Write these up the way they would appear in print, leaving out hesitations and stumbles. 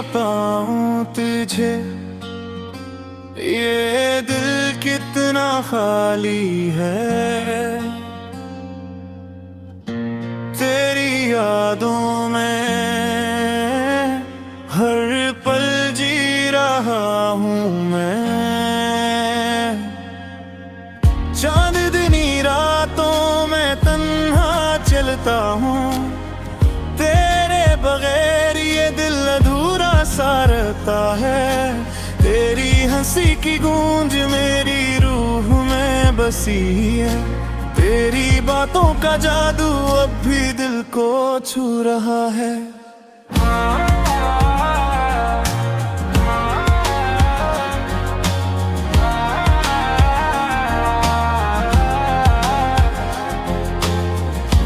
पाऊं तुझे, ये दिल कितना खाली है। तेरी यादों में हर पल जी रहा हूँ मैं। चांदनी रातों में तन्हा चलता हूँ, तेरे बगैर ये दिल अधूरा सा रहता है। तेरी हंसी की गूंज मेरी रूह में बसी है, तेरी बातों का जादू अब भी दिल को छू रहा है।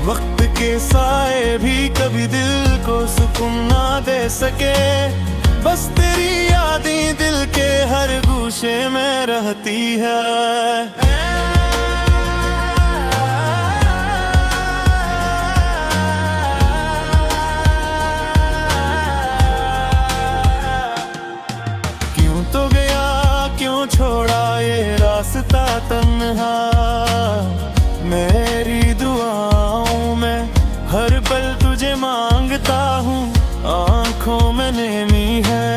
वक्त के साए भी कभी दिल को सुकून ना दे सके, बस तेरी यादें दिल के हर गूशे में रहती है। क्यों तो गया, क्यों छोड़ा ये रास्ता तन्हा। मेरी दुआओं में हर पल तुझे मांगता हूँ। आँखों में नेमी है,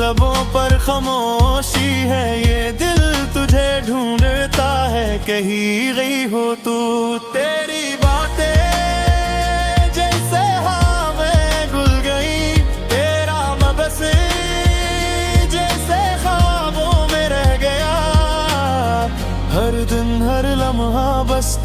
लबों पर खामोशी है, ये दिल तुझे ढूंढता है, कहीं गई हो तू। तेरी बातें जैसे हवा घुल गई, तेरा मैं बस जैसे ख्वाबों में रह गया। हर दिन हर लम्हा बस